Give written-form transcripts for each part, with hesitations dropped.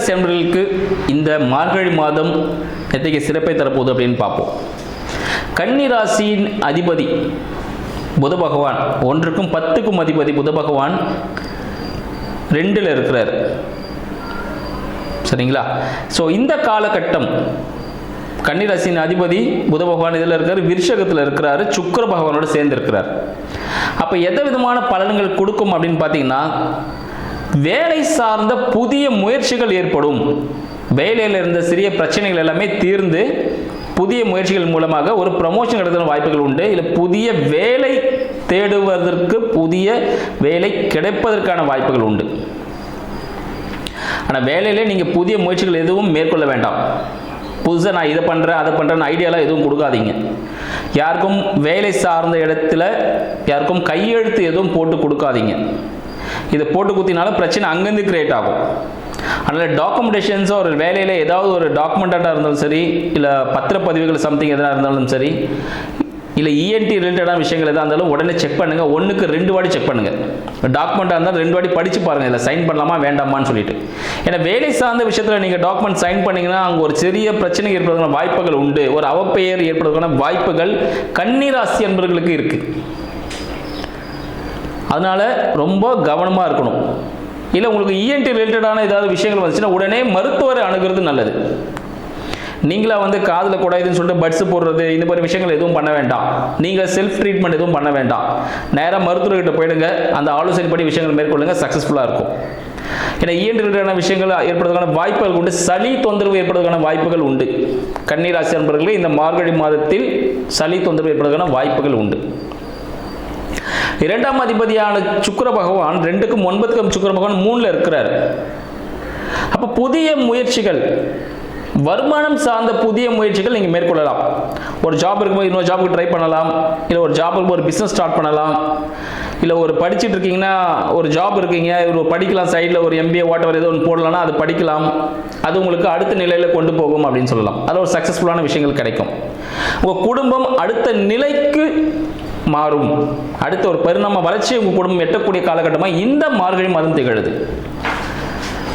கன்னிராசி அன்பர்களுக்கு இந்த மார்கழி மாதம் எத்தகைய சிறப்பை தரப்போகுது அப்படின்னு பார்ப்போம். கன்னிராசியின் அதிபதி புத பகவான், 1க்கும் 10க்கும் அதிபதி புத பகவான் 2ல் இருக்கிறார். சரிங்களா? ஸோ இந்த காலகட்டம் கன்னிராசியின் அதிபதி புத பகவான் இதில் இருக்கார், விருஷகத்தில் இருக்கிறாரு, சுக்கிர பகவானோடு சேர்ந்து இருக்கிறார். அப்போ எந்த விதமான பலன்கள் கொடுக்கும் அப்படின்னு பார்த்தீங்கன்னா, வேலை சார்ந்த புதிய முயற்சிகள் ஏற்படும். வேலையில் இருந்த சிறிய பிரச்சனைகள் எல்லாமே தீர்ந்து புதிய முயற்சிகள் மூலமாக ஒரு ப்ரமோஷன் கிடைக்கிற வாய்ப்புகள் உண்டு. இல்லை புதிய வேலை தேடுவதற்கு, புதிய வேலை கிடைப்பதற்கான வாய்ப்புகள் உண்டு. ஆனால் வேலையிலே நீங்கள் புதிய முயற்சிகள் எதுவும் மேற்கொள்ள வேண்டாம். புதுசாக நான் இதை பண்ணுறேன் அதை பண்ணுறேன்னு ஐடியாலாம் எதுவும் கொடுக்காதீங்க. யாருக்கும் வேலை சார்ந்த இடத்துல யாருக்கும் கையெழுத்து எதுவும் போட்டு கொடுக்காதீங்க. இதை போட்டு குத்தினால பிரச்சனை அங்கேருந்து கிரியேட் ஆகும். அதனால் டாக்குமெண்டேஷன்ஸோ ஒரு வேலையில் ஏதாவது ஒரு டாக்குமெண்ட்டாக இருந்தாலும் சரி, இல்லை பத்திரப்பதிவுகள் சம்திங் எதாக இருந்தாலும் சரி, இல்லை இஎன்டி ரிலேட்டடான விஷயங்கள் எதாக இருந்தாலும் உடனே செக் பண்ணுங்கள். 1க்கு 2 வாட்டி செக் பண்ணுங்கள். டாக்குமெண்ட்டாக இருந்தால் 2 வாட்டி படித்து பாருங்கள், இதில் சைன் பண்ணலாமா வேண்டாமான்னு சொல்லிட்டு. ஏன்னா வேலை சார்ந்த விஷயத்தில் நீங்கள் டாக்குமெண்ட் சைன் பண்ணிங்கன்னா அங்கே ஒரு சிறிய பிரச்சனை ஏற்படுவதற்கான வாய்ப்புகள் உண்டு. ஒரு அவப்பெயர் ஏற்படுவதற்கான வாய்ப்புகள் கன்னிராசி என்பவர்களுக்கு இருக்குது. அதனால் ரொம்ப கவனமாக இருக்கணும். இல்லை உங்களுக்கு இஎன்டி ரிலேட்டடான ஏதாவது விஷயங்கள் வந்துச்சுன்னா உடனே மருத்துவரை அணுகிறது நல்லது. நீங்களா காதில் குடாயுதுன்னு சொல்லிட்டு பட்ஸ் போடுறது, இந்த மாதிரி விஷயங்கள் எதுவும் பண்ண வேண்டாம். நீங்கள் செல்ஃப் ட்ரீட்மெண்ட் எதுவும் பண்ண வேண்டாம். நேராக மருத்துவர்கிட்ட போயிடுங்க, அந்த ஆலோசனைப்படி விஷயங்கள் மேற்கொள்ளுங்க, சக்ஸஸ்ஃபுல்லாக இருக்கும். ஏன்னா இஎன்டி ரிலேட்டடான விஷயங்கள் ஏற்படுவதற்கான வாய்ப்புகள் உண்டு. சளி தொந்தரவு ஏற்படுவதற்கான வாய்ப்புகள் உண்டு. கன்னிராசி நண்பர்களே, இந்த மார்கழி மாதத்தில் சளி தொந்தரவு ஏற்படுவதற்கான வாய்ப்புகள் உண்டு. 2ஆம் அதிபதியான சுக்கிர பகவான் 2க்கும் 9க்கும் சுக்கிர பகவான் 3ல் இருக்கிறார். அப்போ புதிய முயற்சிகள், வருமானம் சார்ந்த புதிய முயற்சிகள் நீங்கள் மேற்கொள்ளலாம். ஒரு ஜாப் இருக்கும்போது இன்னொரு ஜாபுக்கு ட்ரை பண்ணலாம். இல்லை ஒரு ஜாப் இருக்கும்போது ஒரு பிஸ்னஸ் ஸ்டார்ட் பண்ணலாம். இல்லை ஒரு படிச்சுட்டு இருக்கீங்கன்னா ஒரு ஜாப் இருக்கீங்க, ஒரு படிக்கலாம், சைடில் ஒரு MBA வாட்டவர் ஏதோ ஒன்று போடலாம்னா அது படிக்கலாம். அது உங்களுக்கு அடுத்த நிலையில் கொண்டு போகும் அப்படின்னு சொல்லலாம். அதில் ஒரு சக்ஸஸ்ஃபுல்லான விஷயங்கள் கிடைக்கும். உங்கள் குடும்பம் அடுத்த நிலைக்கு மாறும். அடுத்த ஒரு பரிணாம வளர்ச்சியை உங்கள் குடும்பம் எட்டக்கூடிய காலகட்டமாக இந்த மார்கழி மாதம் திகழுது.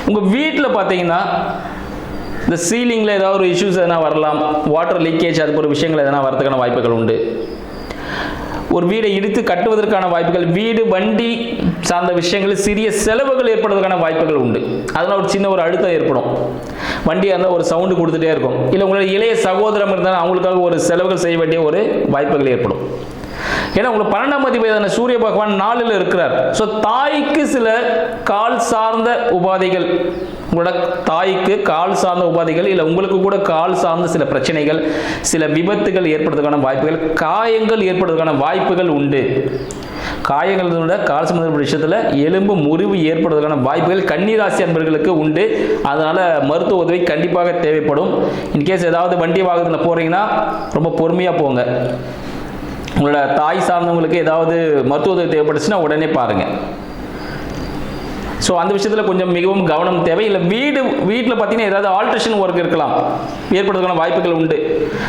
உங்கள் வீட்டில் பார்த்தீங்கன்னா இந்த சீலிங்கில் ஏதாவது ஒரு இஷ்யூஸ் எதனா வரலாம். வாட்டர் லீக்கேஜ், அது போன்ற விஷயங்கள் எதனா வரதுக்கான வாய்ப்புகள் உண்டு. ஒரு வீடை இடித்து கட்டுவதற்கான வாய்ப்புகள், வீடு வண்டி சார்ந்த விஷயங்கள் சிறிய செலவுகள் ஏற்படுவதற்கான வாய்ப்புகள் உண்டு. அதனால் ஒரு சின்ன ஒரு அழுத்தம் ஏற்படும். வண்டியாக இருந்தால் ஒரு சவுண்டு கொடுத்துட்டே இருக்கும். இல்லை உங்களோட இளைய சகோதரம் இருந்தால் அவங்களுக்காக ஒரு செலவுகள் செய்ய வேண்டிய ஒரு வாய்ப்புகள் ஏற்படும். ஏன்னா உங்களுக்கு 12ஆம் அதிபதியான சூரிய பகவான் 4ல் இருக்கிறார். ஸோ தாய்க்கு சில கால் சார்ந்த உபாதைகள், உங்களோட தாய்க்கு கால் சார்ந்த உபாதைகள், இல்லை உங்களுக்கு கூட கால் சார்ந்த சில பிரச்சனைகள், சில விபத்துகள் ஏற்படுவதற்கான வாய்ப்புகள், காயங்கள் ஏற்படுவதற்கான வாய்ப்புகள் உண்டு. காயங்களோட கால் சம்பந்தப்பட்ட விஷயத்தில் எலும்பு முறிவு ஏற்படுவதற்கான வாய்ப்புகள் கன்னிராசி அன்பர்களுக்கு உண்டு. அதனால் மருத்துவ உதவி கண்டிப்பாக தேவைப்படும். இன்கேஸ் ஏதாவது வண்டி வாகனத்தில் போகிறீங்கன்னா ரொம்ப பொறுமையாக போங்க. உங்களோட தாய் சார்ந்தவங்களுக்கு ஏதாவது மருத்துவ உதவி தேவைப்பட்டுச்சுன்னா உடனே பாருங்கள். ஸோ அந்த விஷயத்தில் கொஞ்சம் மிகவும் கவனம் தேவை. இல்லை வீட்டில் பார்த்தீங்கன்னா ஏதாவது ஆல்ட்ரேஷன் ஒர்க் இருக்கலாம், ஏற்படுறதுக்கான வாய்ப்புகள் உண்டு.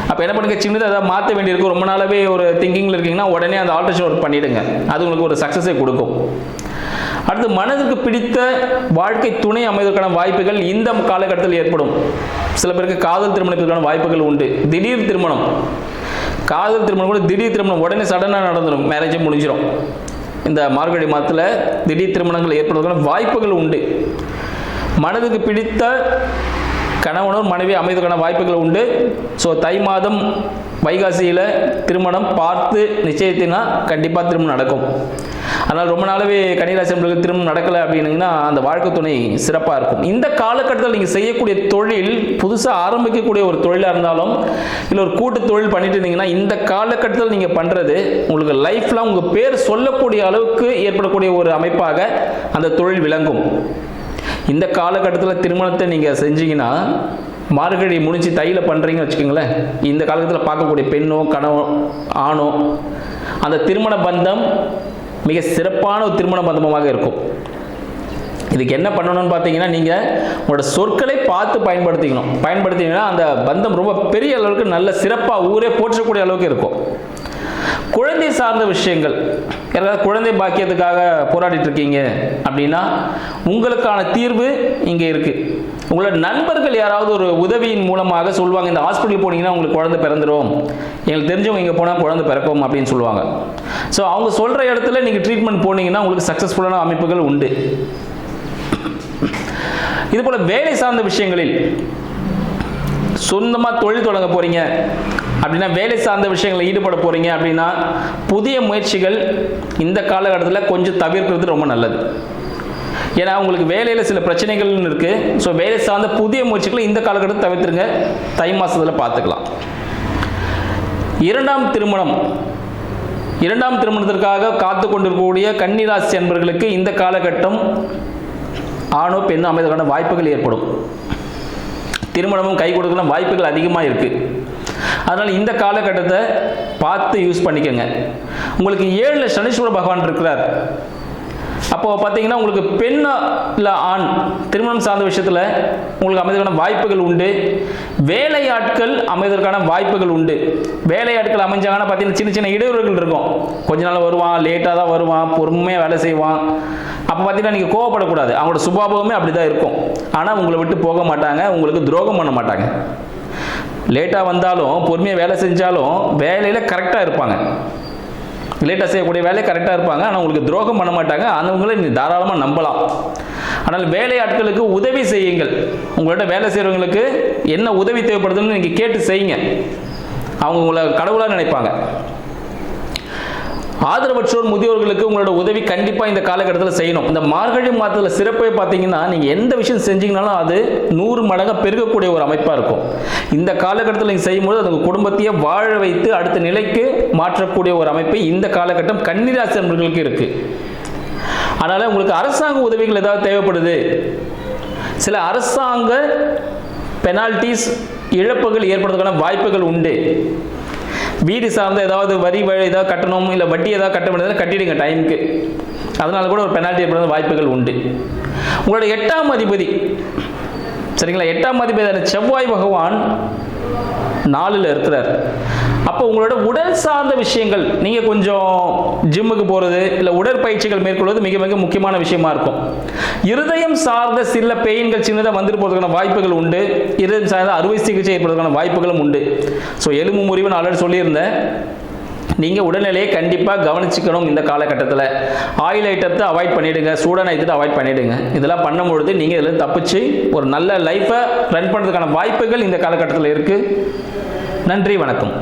அப்போ என்ன பண்ணுங்க, சின்னதாக ஏதாவது மாற்ற வேண்டியிருக்கும், ரொம்ப நாளாகவே ஒரு திங்கிங்கில் இருக்கீங்கன்னா உடனே அந்த ஆல்ட்ரேஷன் ஒர்க் பண்ணிவிடுங்க. அது உங்களுக்கு ஒரு சக்ஸஸை கொடுக்கும். அடுத்து, மனதுக்கு பிடித்த வாழ்க்கை துணை அமைவதற்கான வாய்ப்புகள் இந்த காலகட்டத்தில் ஏற்படும். சில பேருக்கு காதல் திருமணத்திற்கான வாய்ப்புகள் உண்டு. திடீர் திருமணம், காதல் திருமணம் கூட திடீர் திருமணம் உடனே சடனாக நடந்துடும், மேரேஜே முடிஞ்சிடும். இந்த மார்கழி மாதத்தில் திடீர் திருமணங்கள் ஏற்படுவதற்கான வாய்ப்புகள் உண்டு. மனதுக்கு பிடித்த கணவனும் மனைவி அமைவதற்கான வாய்ப்புகள் உண்டு. ஸோ தை மாதம் வைகாசியில் திருமணம் பார்த்து நிச்சயத்தினா கண்டிப்பாக திருமணம் நடக்கும். அதனால் ரொம்ப நாளாகவே கன்னிராசி நண்பர்களுக்கு திருமணம் நடக்கலை அப்படின்னீங்கன்னா அந்த வாழ்க்கை துணை சிறப்பாக இருக்கும். இந்த காலகட்டத்தில் நீங்கள் செய்யக்கூடிய தொழில், புதுசாக ஆரம்பிக்கக்கூடிய ஒரு தொழிலாக இருந்தாலும் இல்லை ஒரு கூட்டு தொழில் பண்ணிட்டு இருந்தீங்கன்னா இந்த காலகட்டத்தில் நீங்கள் பண்ணுறது உங்களுக்கு லைஃப்பில் உங்கள் பேர் சொல்லக்கூடிய அளவுக்கு ஏற்படக்கூடிய ஒரு அமைப்பாக அந்த தொழில் விளங்கும். இந்த காலகட்டத்தில் திருமணத்தை நீங்கள் செஞ்சீங்கன்னா, மார்கழி முடிஞ்சு தையில் பண்ணுறீங்கன்னு வச்சுக்கோங்களேன், இந்த காலகட்டத்தில் பார்க்கக்கூடிய பெண்ணோ கணவோ ஆணோ அந்த திருமண பந்தம் மிக சிறப்பான ஒரு திருமண பந்தமாக இருக்கும். இதுக்கு என்ன பண்ணணும்னு பார்த்தீங்கன்னா, நீங்கள் உங்களோட சொற்களை பார்த்து பயன்படுத்திங்கன்னா அந்த பந்தம் ரொம்ப பெரிய அளவுக்கு நல்ல சிறப்பாக ஊரே போற்றக்கூடிய அளவுக்கு இருக்கும். குழந்தை சார்ந்த விஷயங்கள், யாராவது குழந்தை பாக்கியத்துக்காக போராடிட்டு இருக்கீங்க அப்படின்னா உங்களுக்கான தீர்வு இங்கே இருக்குது. உங்களோட நண்பர்கள் யாராவது ஒரு உதவியின் மூலமாக சொல்லுவாங்க, இந்த ஹாஸ்பிட்டல் போனீங்கன்னா உங்களுக்கு குழந்தை பிறந்துடும், எங்களுக்கு தெரிஞ்சவங்க இங்கே போனால் குழந்தை பிறக்கும் அப்படின்னு சொல்லுவாங்க. ஸோ அவங்க சொல்கிற இடத்துல நீங்கள் ட்ரீட்மெண்ட் போனீங்கன்னா உங்களுக்கு சக்ஸஸ்ஃபுல்லான அமைப்புகள் உண்டு. இதுபோல் வேலை சார்ந்த விஷயங்களில் சொந்தமாக தொழில் தொடங்க போகிறீங்க அப்படின்னா, வேலை சார்ந்த விஷயங்களில் ஈடுபட போகிறீங்க அப்படின்னா, புதிய முயற்சிகள் இந்த காலகட்டத்தில் கொஞ்சம் தவிர்க்கிறது ரொம்ப நல்லது. ஏன்னா உங்களுக்கு வேலையில் சில பிரச்சனைகள் இருக்குது. ஸோ வேலை சார்ந்த புதிய முயற்சிகளை இந்த காலகட்டத்தில் தவிர்த்துருங்க. தை மாதத்தில் பார்த்துக்கலாம். இரண்டாம் திருமணத்திற்காக காத்து கொண்டிருக்கக்கூடிய கன்னிராசி அன்பர்களுக்கு இந்த காலகட்டம் ஆணோ பெண்ணோ அமைவதற்கான வாய்ப்புகள் ஏற்படும். திருமணமும் கை கொடுக்கலாம் வாய்ப்புகள் அதிகமாக இருக்குது. அதனால் இந்த காலகட்டத்தை பார்த்து யூஸ் பண்ணிக்கோங்க. உங்களுக்கு 7ல் சனீஸ்வர பகவான் இருக்கிறார். அப்போது பார்த்தீங்கன்னா உங்களுக்கு பெண் இல்லை ஆண் திருமணம் சார்ந்த விஷயத்தில் உங்களுக்கு அமைவதற்கான வாய்ப்புகள் உண்டு. வேலையாட்கள் அமைவதற்கான வாய்ப்புகள் உண்டு. வேலையாட்கள் அமைஞ்சாங்கன்னா பார்த்தீங்கன்னா சின்ன சின்ன இடையூறுகள் இருக்கும். கொஞ்ச நாள் வருவான், லேட்டாக தான் வருவான், பொறுமையாக வேலை செய்வான். அப்போ பார்த்தீங்கன்னா நீங்கள் கோவப்படக்கூடாது. அவங்களோட சுபாவமே அப்படி தான் இருக்கும். ஆனால் உங்களை விட்டு போக மாட்டாங்க, உங்களுக்கு துரோகம் பண்ண மாட்டாங்க. லேட்டாக வந்தாலும் பொறுமையாக வேலை செஞ்சாலும் வேலையில் கரெக்டாக இருப்பாங்க. லேட்டாக செய்யக்கூடிய வேலையை கரெக்டாக இருப்பாங்க. ஆனால் உங்களுக்கு துரோகம் பண்ண மாட்டாங்க. அவங்கள நீ தாராளமாக நம்பலாம். ஆனால் வேலையாட்களுக்கு உதவி செய்யுங்கள். உங்கள்கிட்ட வேலை செய்கிறவங்களுக்கு என்ன உதவி தேவைப்படுதுன்னு நீங்கள் கேட்டு செய்யுங்க. அவங்க உங்களை கடவுளாக நினைப்பாங்க. ஆதரவற்றோர் முதியோர்களுக்கு உங்களோட உதவி கண்டிப்பாக இந்த காலகட்டத்தில் செய்யணும். இந்த மார்கழி மாதத்தில் சிறப்பை பார்த்தீங்கன்னா, நீங்கள் எந்த விஷயம் செஞ்சீங்கனாலும் அது 100 மடங்காக பெருகக்கூடிய ஒரு அமைப்பாக இருக்கும். இந்த காலகட்டத்தில் நீங்கள் செய்யும்போது அது குடும்பத்தையே வாழ வைத்து அடுத்த நிலைக்கு மாற்றக்கூடிய ஒரு அமைப்பு இந்த காலகட்டம் கன்னிராசி அன்பர்களுக்கு இருக்குது. அதனால் உங்களுக்கு அரசாங்க உதவிகள் ஏதாவது தேவைப்படுது, சில அரசாங்க பெனால்டிஸ் இழப்புகள் ஏற்படுறதுக்கான வாய்ப்புகள் உண்டு. வீடு சார்ந்த ஏதாவது வரி ஏதாவது கட்டணும், இல்லை வட்டி ஏதாவது கட்ட வேண்டியது கட்டிடுங்க டைமுக்கு. அதனால கூட ஒரு பெனால்ட்டி ஏற்படுற வாய்ப்புகள் உண்டு. உங்களோட 8ஆம் அதிபதி சரிங்களா, 8ஆம் அதிபதியான செவ்வாய் பகவான் 4ல் இருக்கிறார். அப்போ உங்களோட உடல் சார்ந்த விஷயங்கள், நீங்கள் கொஞ்சம் ஜிம்முக்கு போகிறது இல்லை உடற்பயிற்சிகள் மேற்கொள்வது மிக மிக முக்கியமான விஷயமா இருக்கும். இருதயம் சார்ந்த சில பெயின்கள் சின்னதாக வந்துட்டு போகிறதுக்கான வாய்ப்புகள் உண்டு. இருதயம் சார்ந்த அறுவை சிகிச்சை ஏற்படுறதுக்கான வாய்ப்புகளும் உண்டு. ஸோ எலும்பு முறிவு நான் ஆல்ரெடி சொல்லியிருந்தேன். நீங்கள் உடல்நிலையை கண்டிப்பாக கவனிச்சுக்கணும். இந்த காலகட்டத்தில் ஆயில் ஐட்டத்தை அவாய்ட் பண்ணிவிடுங்க, சூடான ஐட்டத்தை அவாய்ட் பண்ணிவிடுங்க. இதெல்லாம் பண்ணும்பொழுது நீங்கள் இதில் தப்பிச்சு ஒரு நல்ல லைஃப்பை ரன் பண்ணுறதுக்கான வாய்ப்புகள் இந்த காலகட்டத்தில் இருக்குது. நன்றி, வணக்கம்.